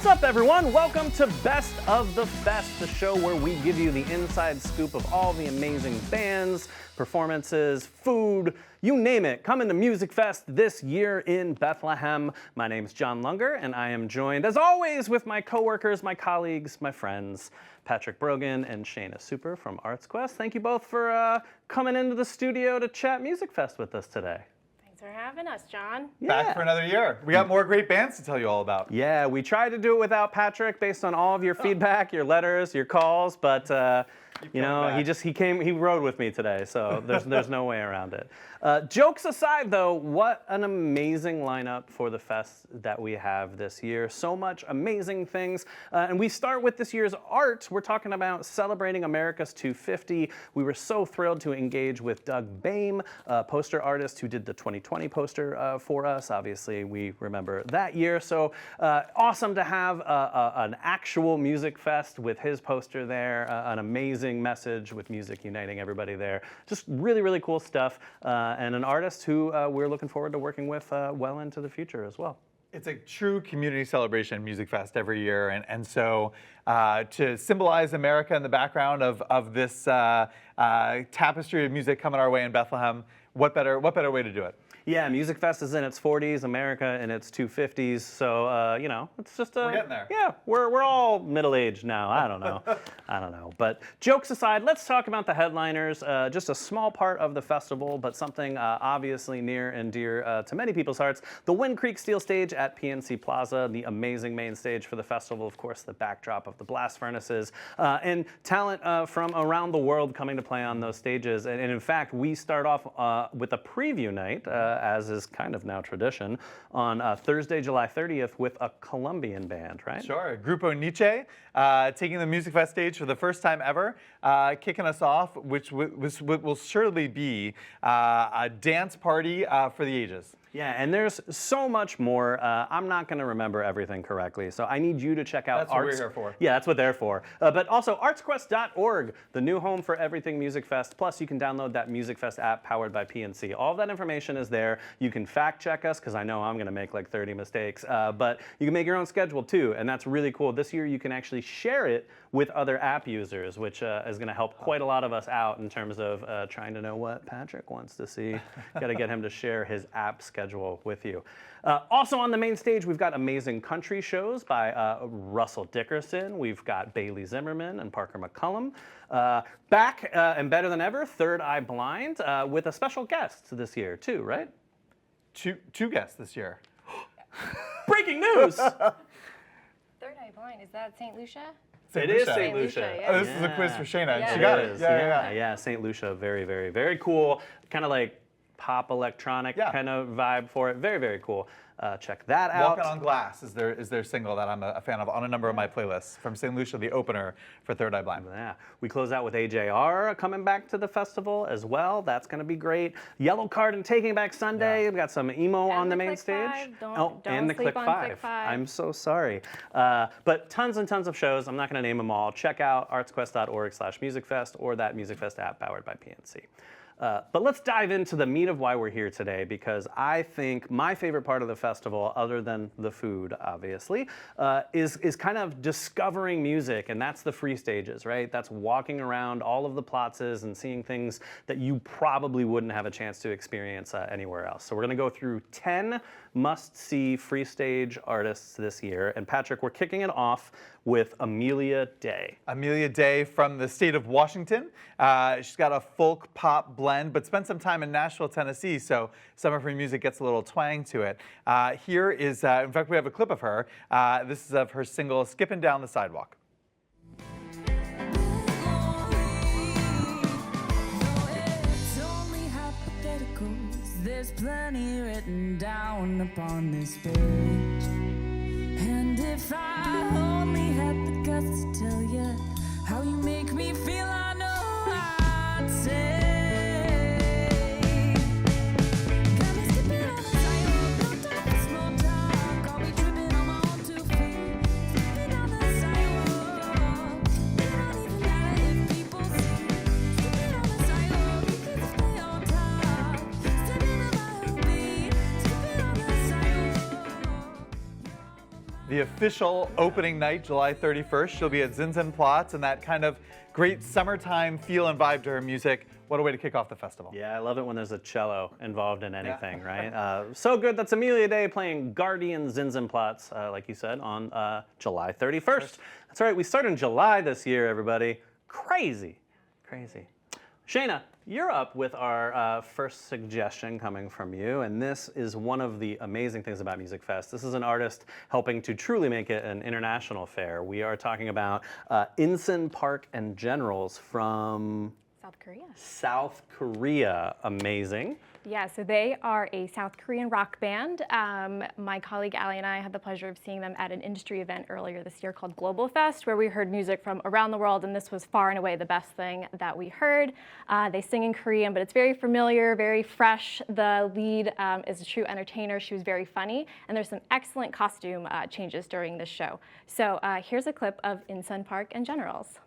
What's up, everyone? Welcome to Best of the Fest, the show where we give you the inside scoop of all the amazing bands, performances, food, you name it. Coming to Musikfest this year in Bethlehem. My name's John Lunger, and I am joined, as always, with my coworkers, my colleagues, my friends, Patrick Brogan and Shayna Super from ArtsQuest. Thank you both for coming into the studio to chat Musikfest with us today. Thanks for having us, John. Back for another year. We got more great bands to tell you all about. Yeah, we tried to do it without Patrick based on all of your feedback, your letters, your calls, but you know, he rode with me today, so there's no way around it. Jokes aside, though, what an amazing lineup for the fest that we have this year. So much amazing things. And we start with this year's art. We're talking about celebrating America's 250. We were so thrilled to engage with Doug Boehm, a poster artist who did the 2020 poster for us. Obviously, we remember that year. So awesome to have an actual music fest with his poster there, an amazing message with music uniting everybody there. Just really, really cool stuff. And an artist who we're looking forward to working with well into the future as well. It's a true community celebration, MusicFest, every year. And so to symbolize America in the background of this tapestry of music coming our way in Bethlehem, what better way to do it? Yeah, Musikfest is in its 40s, America in its 250s, so, you know, it's just we're getting there. Yeah, we're all middle-aged now, I don't know. But jokes aside, let's talk about the headliners. Just a small part of the festival, but something obviously near and dear to many people's hearts. The Wind Creek Steel Stage at PNC Plaza, the amazing main stage for the festival, of course, the backdrop of the blast furnaces, and talent from around the world coming to play on those stages. And in fact, we start off with a preview night, as is kind of now tradition, on Thursday, July 30th with a Colombian band, right? Sure. Grupo Nietzsche taking the MusicFest stage for the first time ever, kicking us off, which will surely be a dance party for the ages. Yeah, and there's so much more. I'm not going to remember everything correctly, so I need you to check out That's what we're here for. Yeah, that's what they're for. But also ArtsQuest.org, the new home for everything MusicFest. Plus, you can download that MusicFest app powered by PNC. All of that information is there. You can fact check us, because I know I'm going to make like 30 mistakes. But you can make your own schedule too, and that's really cool. This year, you can actually share it with other app users, which is going to help quite a lot of us out in terms of trying to know what Patrick wants to see. Got to get him to share his app schedule with you. Also on the main stage, we've got amazing country shows by Russell Dickerson. We've got Bailey Zimmerman and Parker McCullum. Back and better than ever, Third Eye Blind with a special guest this year too, right? Two guests this year. Breaking news! Third Eye Blind, is that St. Lucia? It is St. Lucia. Yeah. Oh, this is a quiz for Shayna. Yeah. She got it. Yeah, St. Lucia, very, very, very cool. Kind of like pop electronic kind of vibe for it. Very, very cool. Check that out. Walking on Glass is their single that I'm a fan of on a number of my playlists. From St. Lucia, the opener for Third Eye Blind. Yeah. We close out with AJR coming back to the festival as well. That's going to be great. Yellow Card and Taking Back Sunday. We've got some emo on the main stage. Don't the Click 5. I'm so sorry. But tons and tons of shows. I'm not going to name them all. Check out artsquest.org/musicfest or that MusicFest app powered by PNC. But let's dive into the meat of why we're here today, because I think my favorite part of the festival, other than the food, obviously, is kind of discovering music, and that's the free stages, right? That's walking around all of the plazas and seeing things that you probably wouldn't have a chance to experience anywhere else. So we're going to go through 10 must-see free stage artists this year, and Patrick, we're kicking it off with Amelia Day. Amelia Day from the state of Washington. She's got a folk pop blend, but spent some time in Nashville, Tennessee, so some of her music gets a little twang to it. Here is, in fact, we have a clip of her. This is of her single, Skipping Down the Sidewalk. There's plenty written down upon this page, and if I only had the guts to tell you how you make me feel, I know I'd say. Got me skipping on the sidewalk, no time for small talk. Got me tripping on my own 2 feet, skipping down the sidewalk. It don't even matter if people see, skipping on the sidewalk because I stay on top. Stepping on my own beat, skipping on the sidewalk. the official opening night, July 31st. She'll be at Zinzenplatz, and that kind of great summertime feel and vibe to her music. What a way to kick off the festival. Yeah, I love it when there's a cello involved in anything, right? So good. That's Amelia Day playing Guardian Zinzenplatz, like you said, on July 31st. That's right. We start in July this year, everybody. Crazy. Crazy. Shayna, you're up with our first suggestion coming from you, and this is one of the amazing things about MusicFest. This is an artist helping to truly make it an international fair. We are talking about Insun Park and Generals from South Korea. South Korea. Amazing. Yeah, so they are a South Korean rock band. My colleague Allie and I had the pleasure of seeing them at an industry event earlier this year called Global Fest, where we heard music from around the world, and this was far and away the best thing that we heard. They sing in Korean, but it's very familiar, very fresh. The lead is a true entertainer. She was very funny, and there's some excellent costume changes during this show. So here's a clip of Insun Park and Generals.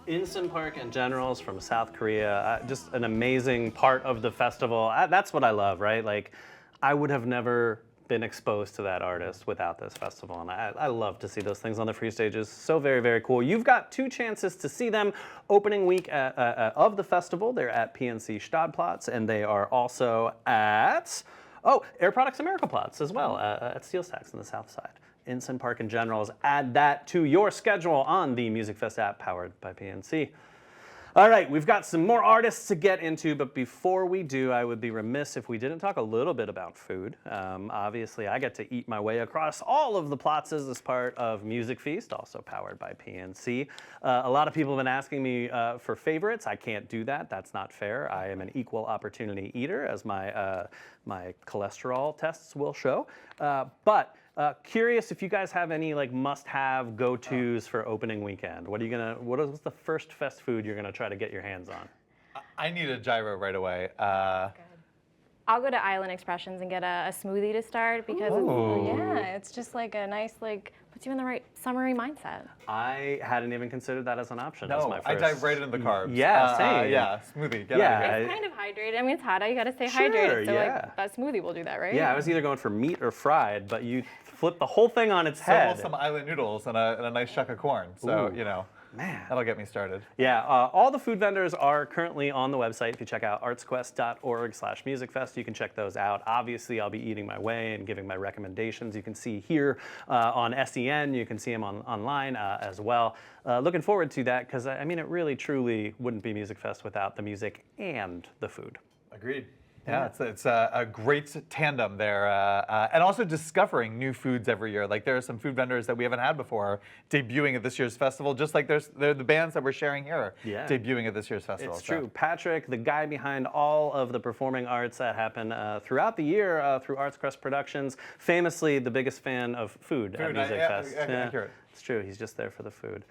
Insun Park and Generals from South Korea, just an amazing part of the festival. That's what I love, right? Like, I would have never been exposed to that artist without this festival, and I love to see those things on the free stages. So very, very cool. You've got 2 chances to see them opening week of the festival. They're at PNC Stadtplatz, and they are also at, Air Products Americaplatz as well, at Steel Stacks on the south side. Insun Park and Generals. Add that to your schedule on the MusicFest app powered by PNC. All right, we've got some more artists to get into, but before we do, I would be remiss if we didn't talk a little bit about food. Obviously, I get to eat my way across all of the platzas as part of Musikfest, also powered by PNC. A lot of people have been asking me for favorites. I can't do that. That's not fair. I am an equal opportunity eater, as my cholesterol tests will show. But curious if you guys have any like must-have go-tos for opening weekend. What is the first fest food you're gonna try to get your hands on? I need a gyro right away. I'll go to Island Expressions and get a smoothie to start because it's just like a nice, like, puts you in the right summery mindset. I hadn't even considered that as an option. as No, my first. I dive right into the carbs. Yeah, same. Yeah, smoothie. Get out of here. It's kind of hydrated. I mean, it's hot out. You got to stay Sure, hydrated. So yeah. like that smoothie will do that, right? Yeah, I was either going for meat or fried, but you flip the whole thing on its So will head. some island noodles and a nice shuck of corn. So, Ooh. Man. that'll get me started. Yeah, all the food vendors are currently on the website. If you check out artsquest.org/musicfest, you can check those out. Obviously, I'll be eating my way and giving my recommendations. You can see here on SEN. You can see them online as well. Looking forward to that because, I mean, it really, truly wouldn't be MusicFest without the music and the food. Agreed. Yeah, it's a great tandem there. And also discovering new foods every year. Like there are some food vendors that we haven't had before debuting at this year's festival, just like they're the bands that we're sharing here debuting at this year's festival. It's true. Patrick, the guy behind all of the performing arts that happen throughout the year through ArtsQuest Productions, famously the biggest fan of food at MusicFest. I hear it. It's true. He's just there for the food.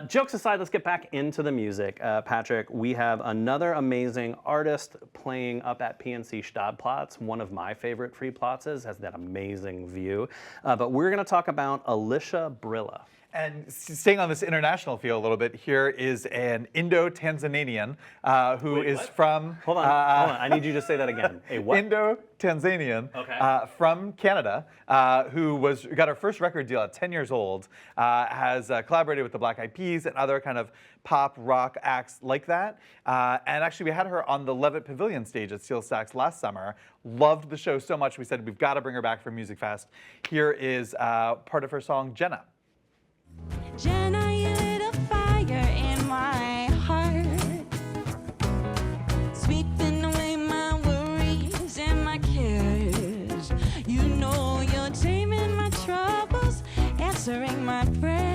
Jokes aside, let's get back into the music. Patrick, we have another amazing artist playing up at PNC Stadtplatz, one of my favorite free platzas, has that amazing view. But we're going to talk about Alicia Brilla. And staying on this international feel a little bit, here is an Indo-Tanzanian who is from... Hold on. I need you to say that again. A what? Indo-Tanzanian from Canada who got her first record deal at 10 years old, has collaborated with the Black Eyed Peas and other kind of pop rock acts like that. And actually, we had her on the Levitt Pavilion stage at Steel Stacks last summer. Loved the show so much, we said we've got to bring her back for MusicFest. Here is part of her song, Jenna. Jenna, you lit a fire in my heart, sweeping away my worries and my cares. You know you're taming my troubles, answering my prayers.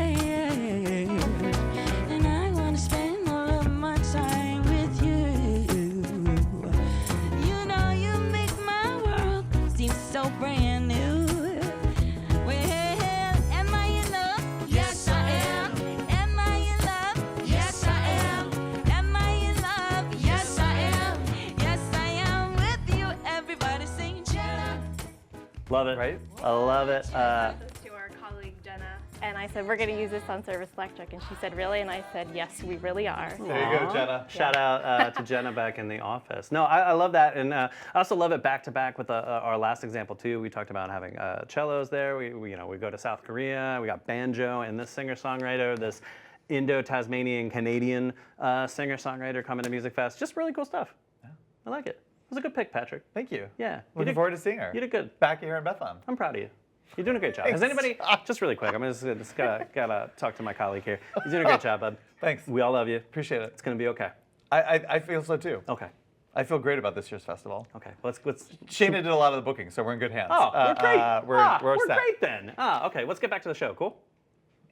Love it. Right? I love it. sent this to our colleague Jenna, and I said, we're going to use this on Service Electric. And she said, really? And I said, yes, we really are. There you go, Jenna. Shout out to Jenna back in the office. No, I love that, and I also love it back to back with our last example too. We talked about having cellos there. We go to South Korea. We got banjo and this singer-songwriter, this Indo-Tasmanian Canadian singer-songwriter coming to MusicFest. Just really cool stuff. Yeah. I like it. It was a good pick, Patrick. Thank you. Yeah. Looking forward to seeing her. You did good. Back here in Bethlehem. I'm proud of you. You're doing a great job. Has anybody, just really quick, I'm just gotta talk to my colleague here. You're doing a great job, bud. Thanks. We all love you. Appreciate it. It's gonna be okay. I feel so too. Okay. I feel great about this year's festival. Okay. Let's. Shayna did a lot of the booking, so we're in good hands. Oh, we're great. We're set. great then. Okay. Let's get back to the show. Cool.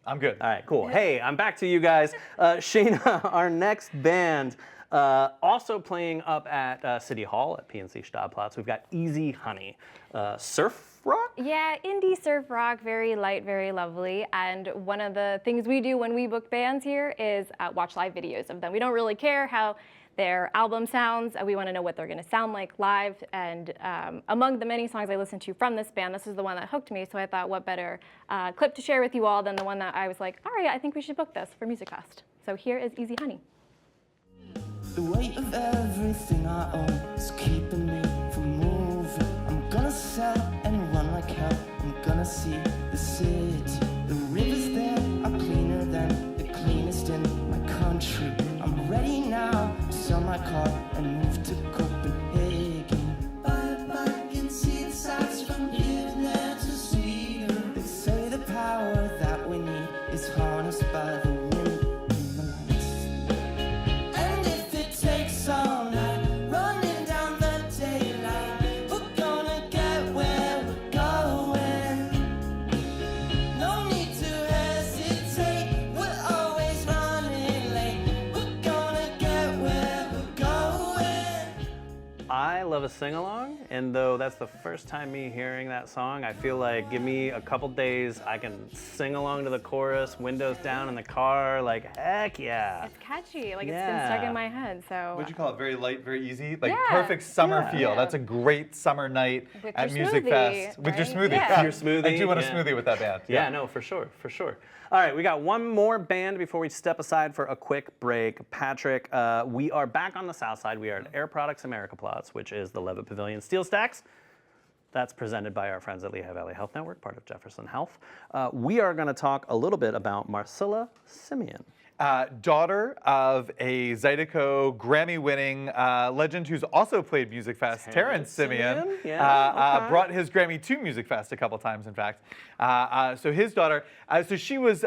I'm good. All right. Cool. Hey, I'm back to you guys. Shayna, our next band. Also playing up at City Hall at PNC Stadtplatz, we've got Easy Honey. Surf rock? Yeah, indie surf rock, very light, very lovely. And one of the things we do when we book bands here is watch live videos of them. We don't really care how their album sounds. We want to know what they're going to sound like live. And among the many songs I listened to from this band, this is the one that hooked me. So I thought, what better clip to share with you all than the one that I was like, all right, I think we should book this for MusicFest. So here is Easy Honey. The weight of everything I own is keeping me from moving. I'm gonna sell and run like hell. I'm gonna see the city. The rivers there are cleaner than the cleanest in my country. I'm ready now to sell my car and move to Copenhagen. Buy a bike and see the sights from here and there to Sweden. They say the power that we need is harnessed by the wind and the lights. And if it takes all night, running down the daylight, we're gonna get where we're going. No need to hesitate, we're always running late. We're gonna get where we're going. I love a sing-along, and though that's the first time me hearing that song, I feel like give me a couple days, I can sing along to the chorus, windows down in the car, like heck yeah. It's catchy, like it's been stuck Yeah. in my head. So What'd you call it? Very light, very easy? Like Yeah. perfect summer Yeah. feel. Yeah. That's a great summer night With at your MusicFest. smoothie, With your right? smoothie. Yeah. Your smoothie, I do want a yeah. smoothie with that band. Yeah, no, for sure, for sure. All right, we got one more band before we step aside for a quick break. Patrick, we are back on the south side. We are at Air Products America Platz, which is the Levitt Pavilion Steel Stacks. That's presented by our friends at Lehigh Valley Health Network, part of Jefferson Health. We are going to talk a little bit about Marcella Simeon. Daughter of a Zydeco Grammy-winning legend who's also played MusicFest, Terrence Simeon, Simeon? Yeah, okay. brought his Grammy to MusicFest a couple times, in fact. So his daughter, so she was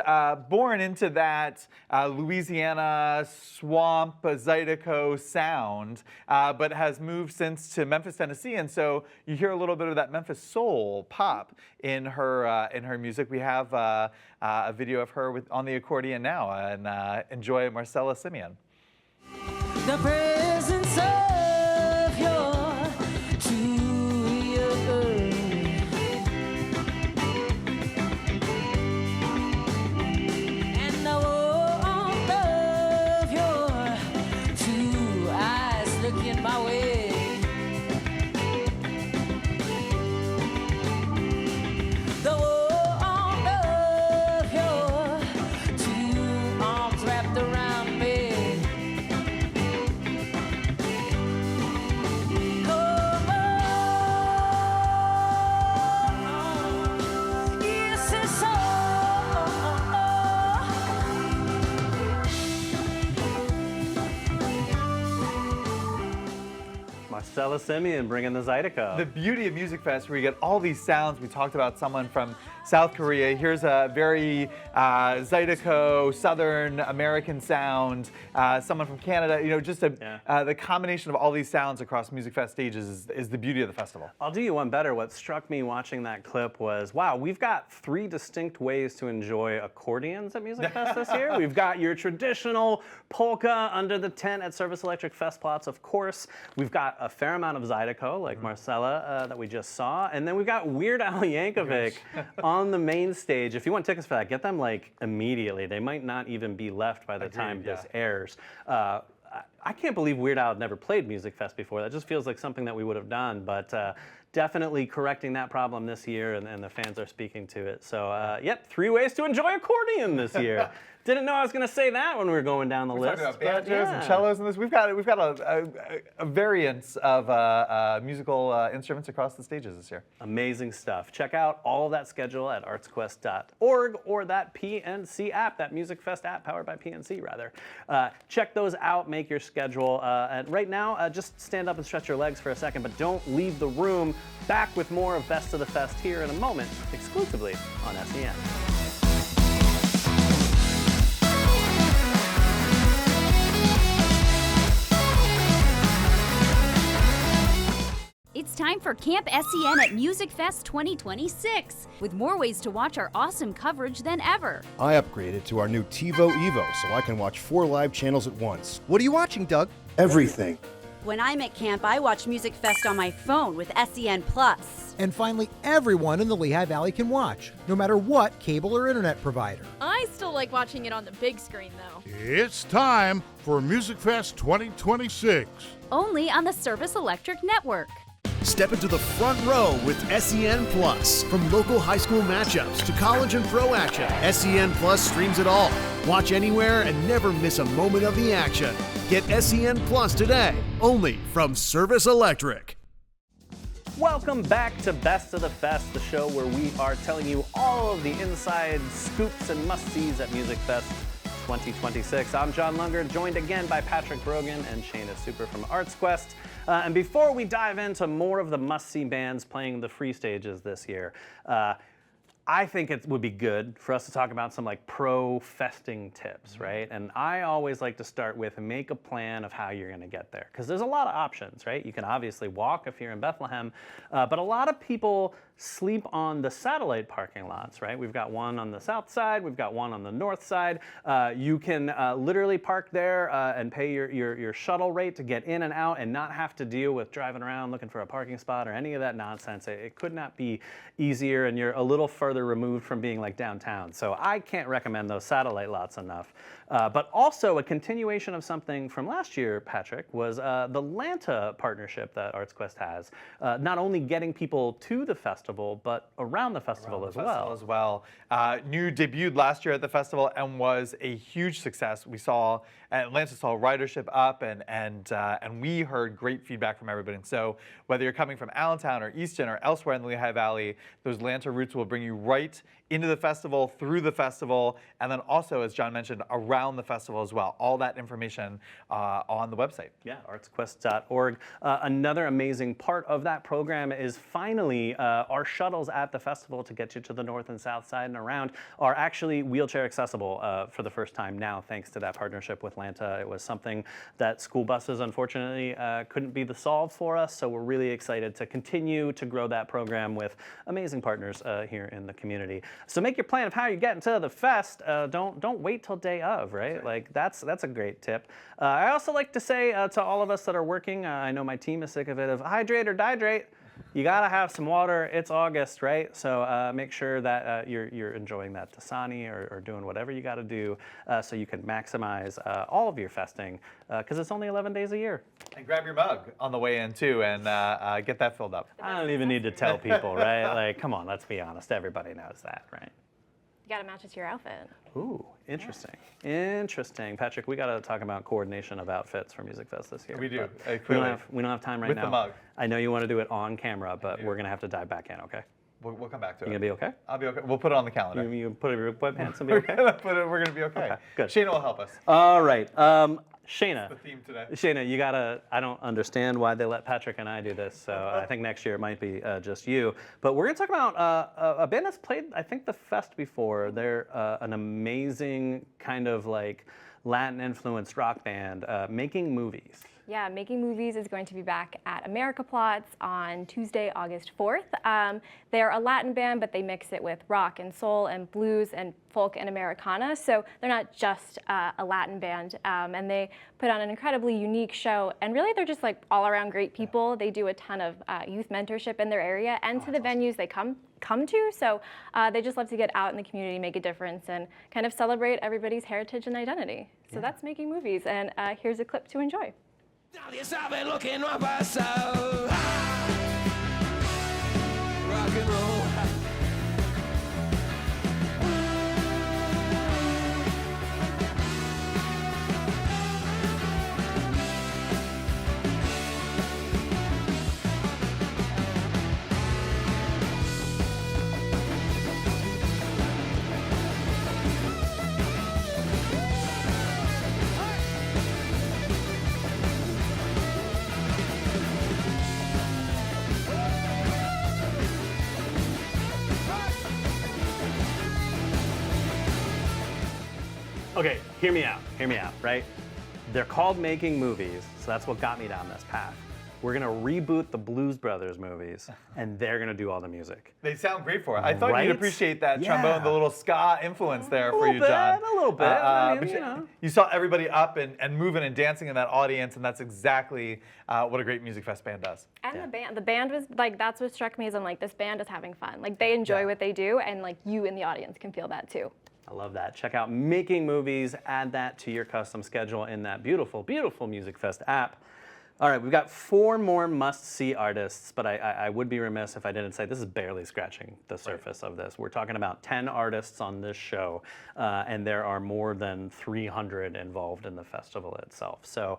born into that Louisiana swamp Zydeco sound, but has moved since to Memphis, Tennessee, and so you hear a little bit of that Memphis soul pop in her music. We have a video of her on the accordion now, and enjoy Marcella Simeon. The presence of your true love. And the warmth of your true eyes looking my way. The warmth of your two arms wrapped around me. Come on, yes, it's all. Marcella Simeon bringing the Zydeco. The beauty of MusicFest, where you get all these sounds. We talked about someone from South Korea. Here's a very Zydeco, Southern American sound. Someone from Canada. You know, just the combination of all these sounds across MusicFest stages is the beauty of the festival. I'll do you one better. What struck me watching that clip was, wow, we've got 3 distinct ways to enjoy accordions at MusicFest this year. We've got your traditional polka under the tent at Service Electric Festplatz, of course. We've got a fair amount of Zydeco, like Marcella, that we just saw. And then we've got Weird Al Yankovic on the main stage. If you want tickets for that, get them like immediately. They might not even be left by the time this airs. I can't believe Weird Al had never played MusicFest before. That just feels like something that we would have done, but definitely correcting that problem this year, and the fans are speaking to it. So, yep, 3 ways to enjoy accordion this year. Didn't know I was going to say that when we were going down the list. Talking about banjos and cellos and this. We've got a variance of musical instruments across the stages this year. Amazing stuff. Check out all of that schedule at artsquest.org or that PNC app, that MusicFest app powered by PNC, rather. Check those out, make your schedule. And right now, just stand up and stretch your legs for a second, but don't leave the room. Back with more of Best of the Fest here in a moment, exclusively on SEN. It's time for Camp SEN at MusicFest 2026, with more ways to watch our awesome coverage than ever. I upgraded to our new TiVo Evo so I can watch 4 live channels at once. What are you watching, Doug? Everything. When I'm at camp, I watch MusicFest on my phone with SEN Plus. And finally, everyone in the Lehigh Valley can watch, no matter what cable or internet provider. I still like watching it on the big screen, though. It's time for MusicFest 2026. Only on the Service Electric Network. Step into the front row with SEN Plus. From local high school matchups to college and pro action, SEN Plus streams it all. Watch anywhere and never miss a moment of the action. Get SEN Plus today, only from Service Electric. Welcome back to Best of the Fest, the show where we are telling you all of the inside scoops and must-sees at MusicFest 2026. I'm John Lunger, joined again by Patrick Brogan and Shayna Super from ArtsQuest. And before we dive into more of the must-see bands playing the free stages this year, I think it would be good for us to talk about some like pro festing tips, right? And I always like to start with make a plan of how you're going to get there, because there's a lot of options, right? You can obviously walk if you're in Bethlehem, but a lot of people sleep on the satellite parking lots, right? We've got one on the south side, we've got one on the north side. You can literally park there and pay your shuttle rate to get in and out and not have to deal with driving around looking for a parking spot or any of that nonsense. It could not be easier, and you're a little further removed from being like downtown. So I can't recommend those satellite lots enough. But also a continuation of something from last year, Patrick, was the Lanta partnership that ArtsQuest has. Not only getting people to the festival, but around the festival as well. New debuted last year at the festival and was a huge success. We saw Atlanta saw ridership up, and we heard great feedback from everybody. And so whether you're coming from Allentown or Easton or elsewhere in the Lehigh Valley, those Lanta routes will bring you right into the festival, through the festival, and then also, as John mentioned, around the festival as well. All that information on the website. Yeah, artsquest.org. Another amazing part of that program is finally our shuttles at the festival to get you to the north and south side and around are actually wheelchair accessible for the first time now, thanks to that partnership with Lanta. It was something that school buses, unfortunately, couldn't be the solve for us, so we're really excited to continue to grow that program with amazing partners here in the community. So make your plan of how you're getting to the fest. Don't wait till day of, right? Like that's a great tip. I also like to say to all of us that are working, I know my team is sick of it, of hydrate or dihydrate. You gotta have some water. It's August, right? So make sure that you're enjoying that Dasani or doing whatever you gotta do so you can maximize all of your festing, because it's only 11 days a year. And grab your mug on the way in too, and get that filled up. I don't even need to tell people, right? Like, come on, let's be honest. Everybody knows that, right? You gotta match it to your outfit. Ooh, interesting. Interesting. Patrick, we gotta talk about coordination of outfits for MusicFest this year. We do. We don't have time right With now. the mug. I know you want to do it on camera, but we're gonna have to dive back in, okay? We'll come back to it. You gonna be okay? I'll be okay. We'll put it on the calendar. You put your webpants and be We're okay? we're gonna be okay. Good. Shayna will help us. All right. Shayna. The theme today. Shayna, you gotta, I don't understand why they let Patrick and I do this, so I think next year it might be just you. But we're gonna talk about a band that's played, I think, the fest before. They're an amazing kind of like Latin-influenced rock band making movies. Yeah, Making Movies is going to be back at America Plots on Tuesday, August 4th. They're a Latin band, but they mix it with rock and soul and blues and folk and Americana. So they're not just a Latin band. And they put on an incredibly unique show. And really, they're just like all around great people. They do a ton of youth mentorship in their area and to the venues they come to. So they just love to get out in the community, make a difference, and kind of celebrate everybody's heritage and identity. So that's making movies, and here's a clip to enjoy. Nadie sabe lo que no ha pasado. Rock and roll. Okay, hear me out, right? They're called making movies, so that's what got me down this path. We're gonna reboot the Blues Brothers movies, and they're gonna do all the music. They sound great for it. I thought Right? you'd appreciate that trombone, the little ska influence there for you, bit, John. a little bit. I mean, but you know. you saw everybody up and moving and dancing in that audience, and that's exactly what a great MusicFest band does. And the band was like, that's what struck me as I'm like, this band is having fun. Like they enjoy what they do, and like you in the audience can feel that too. I love that. Check out Making Movies, add that to your custom schedule in that beautiful, beautiful MusicFest app. All right, we've got 4 more must-see artists, but I would be remiss if I didn't say this is barely scratching the surface of this. We're talking about 10 artists on this show, and there are more than 300 involved in the festival itself. So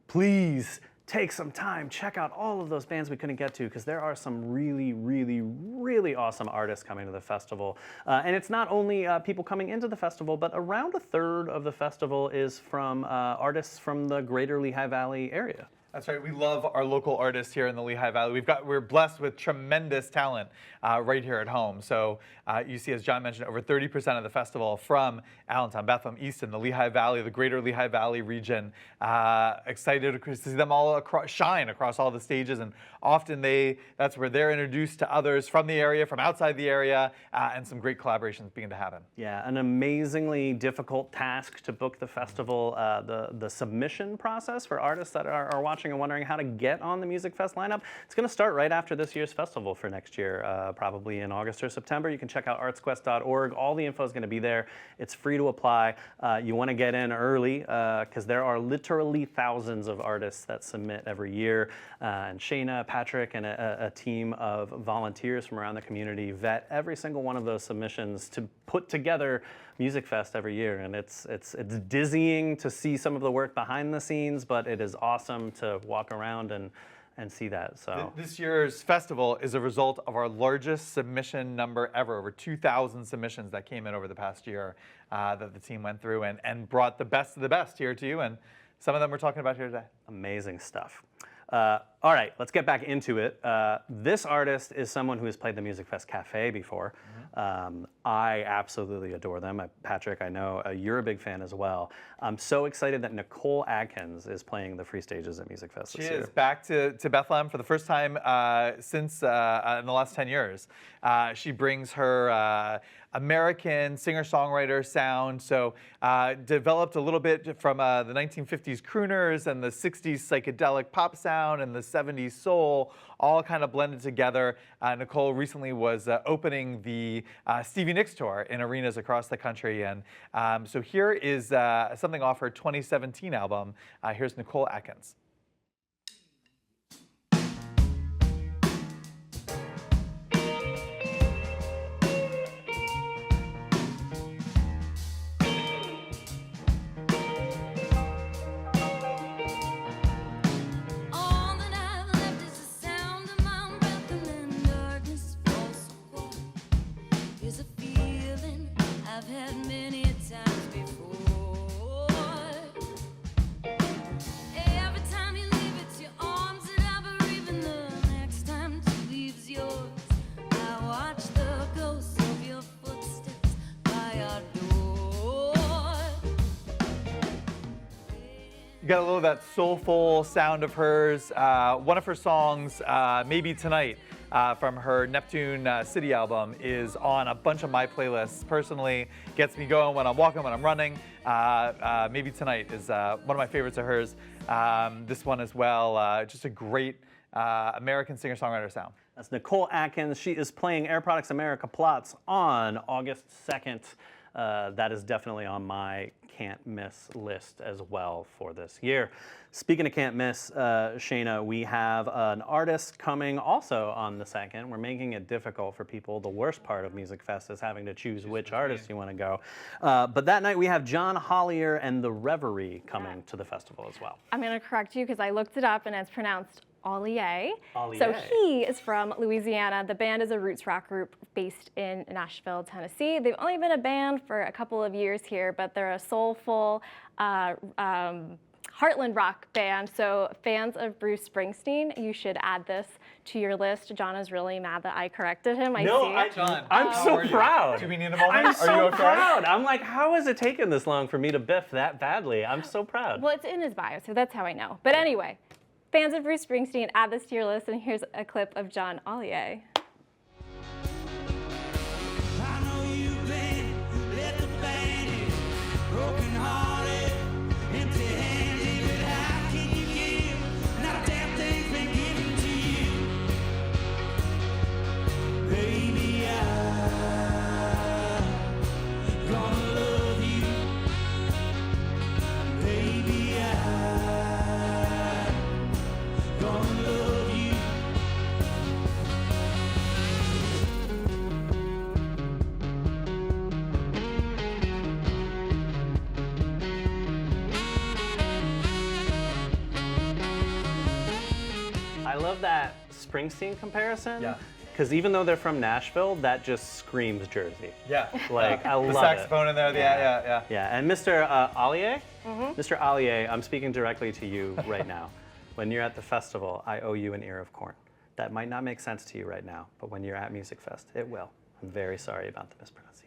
please take some time, check out all of those bands we couldn't get to, because there are some really, really, really awesome artists coming to the festival. And it's not only people coming into the festival, but around 1/3 of the festival is from artists from the greater Lehigh Valley area. That's right. We love our local artists here in the Lehigh Valley. We're blessed with tremendous talent right here at home. So you see, as John mentioned, over 30% of the festival from Allentown, Bethlehem, Easton, the Lehigh Valley, the greater Lehigh Valley region. Excited to see them all shine across all the stages, and often that's where they're introduced to others from the area, from outside the area, and some great collaborations begin to happen. Yeah, an amazingly difficult task to book the festival. The submission process for artists that are watching and wondering how to get on the MusicFest lineup. It's going to start right after this year's festival for next year, probably in August or September. You can check out artsquest.org. All the info is going to be there. It's free to apply. You want to get in early because there are literally thousands of artists that submit every year. And Shayna, Patrick, and a team of volunteers from around the community vet every single one of those submissions to put together MusicFest every year, and it's dizzying to see some of the work behind the scenes, but it is awesome to walk around and see that. So this year's festival is a result of our largest submission number ever, over 2,000 submissions that came in over the past year that the team went through and brought the best of the best here to you, and some of them we're talking about here today. Amazing stuff. All right, let's get back into it. This artist is someone who has played the MusicFest Cafe before. I absolutely adore them. Patrick, I know you're a big fan as well. I'm so excited that Nicole Adkins is playing the free stages at MusicFest this year. She is back to Bethlehem for the first time since in the last 10 years. She brings her American singer-songwriter sound, so developed a little bit from the 1950s crooners and the 60s psychedelic pop sound and the 70s soul, all kind of blended together. Nicole recently was opening the Stevie Nicks tour in arenas across the country, and so here is something off her 2017 album. Here's Nicole Adkins. All that I've left is the sound of my breath, and then darkness falls so quiet. Here's a feeling I've had many times before. Every time you leave, it's your arms that I bereave, and the next time to leave's yours. I watch the ghosts of your footsteps by our door. You got a little of that soulful sound of hers. One of her songs, Maybe Tonight, from her Neptune City album, is on a bunch of my playlists. Personally, gets me going when I'm walking, when I'm running. Maybe Tonight is one of my favorites of hers. This one as well, just a great American singer-songwriter sound. That's Nicole Adkins. She is playing Air Products America Plots on August 2nd. that is definitely on my can't miss list as well for this year. Speaking of can't miss, Shayna, we have an artist coming also on the 2nd. We're making it difficult for people. The worst part of MusicFest is having to choose which artist you want to go. But that night we have John Hollier and The Reverie coming to the festival as well. I'm going to correct you because I looked it up and it's pronounced Ollier. Ollier. So he is from Louisiana. The band is a roots rock group based in Nashville, Tennessee. They've only been a band for a couple of years here, but they're a soulful Heartland rock band. So fans of Bruce Springsteen, you should add this to your list. John is really mad that I corrected him. John, I'm so proud. Do we need a moment? I'm so Are you okay? proud. I'm like, how has it taken this long for me to biff that badly? I'm so proud. Well, it's in his bio, so that's how I know. But anyway, fans of Bruce Springsteen, add this to your list, and here's a clip of John Ollier. I know you've been left abandoned, broken-hearted, empty-handed, but how can you give? Not a damn thing's been given to you. Baby, I'm gonna love you. Baby, I'm gonna love you. I love that Springsteen comparison. Yeah. Because even though they're from Nashville, that just screams Jersey. Yeah. Like, I love the it. saxophone in there. Yeah. Yeah, and Mr. Ollier, Mr. Ollier, I'm speaking directly to you right now. When you're at the festival, I owe you an ear of corn. That might not make sense to you right now, but when you're at MusicFest, it will. I'm very sorry about the mispronunciation.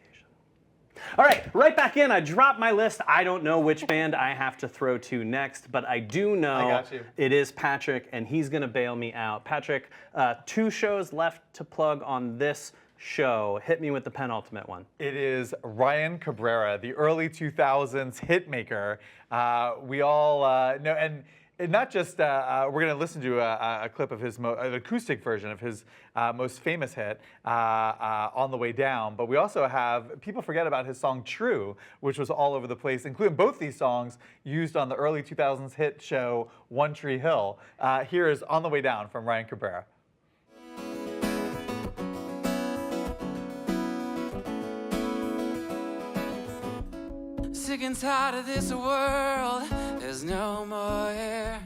All right, right back in. I dropped my list. I don't know which band I have to throw to next, but I do know I got you. It is Patrick, and he's going to bail me out. Patrick, 2 shows left to plug on this show. Hit me with the penultimate one. It is Ryan Cabrera, the early 2000s hit maker. We all know, and not just, we're going to listen to a clip of his, an acoustic version of his most famous hit, On the Way Down, but we also have, people forget about his song True, which was all over the place, including both these songs used on the early 2000s hit show One Tree Hill. Here is On the Way Down from Ryan Cabrera. Sick and tired of this world, there's no more air.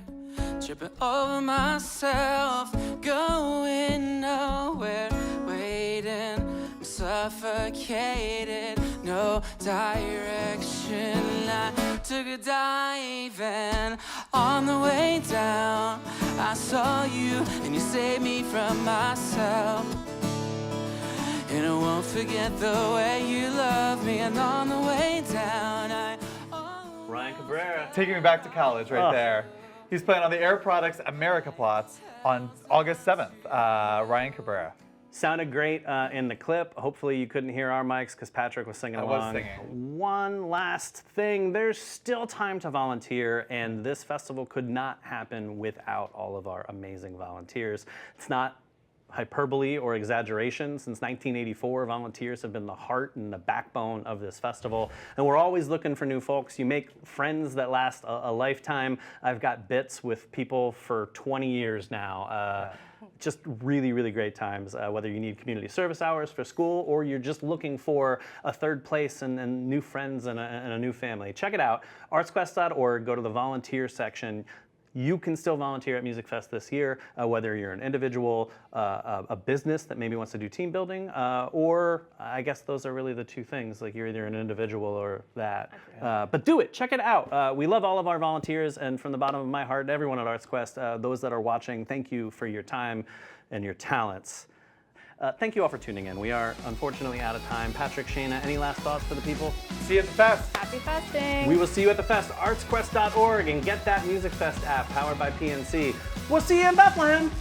Tripping over myself, going nowhere. Waiting, I'm suffocated, no direction. I took a dive and on the way down, I saw you and you saved me from myself. And I won't forget the way you love me. And on the way down, Ryan Cabrera. Taking me back to college right there. He's playing on the Air Products America Plots on August 7th. Ryan Cabrera. Sounded great in the clip. Hopefully you couldn't hear our mics because Patrick was singing along. I was singing. One last thing, there's still time to volunteer, and this festival could not happen without all of our amazing volunteers. It's not hyperbole or exaggeration. Since 1984, volunteers have been the heart and the backbone of this festival, and we're always looking for new folks. You make friends that last a lifetime. I've got bits with people for 20 years now. Just really, really great times, whether you need community service hours for school or you're just looking for a third place and new friends and a new family. Check it out, artsquest.org, go to the volunteer section. You can still volunteer at MusicFest this year, whether you're an individual, a business that maybe wants to do team building, or I guess those are really the two things, like you're either an individual or that. But do it, check it out. We love all of our volunteers, and from the bottom of my heart, everyone at ArtsQuest, those that are watching, thank you for your time and your talents. Thank you all for tuning in. We are unfortunately out of time. Patrick, Shayna, any last thoughts for the people? See you at the fest. Happy festing. We will see you at the fest, artsquest.org, and get that MusicFest app powered by PNC. We'll see you in Bethlehem.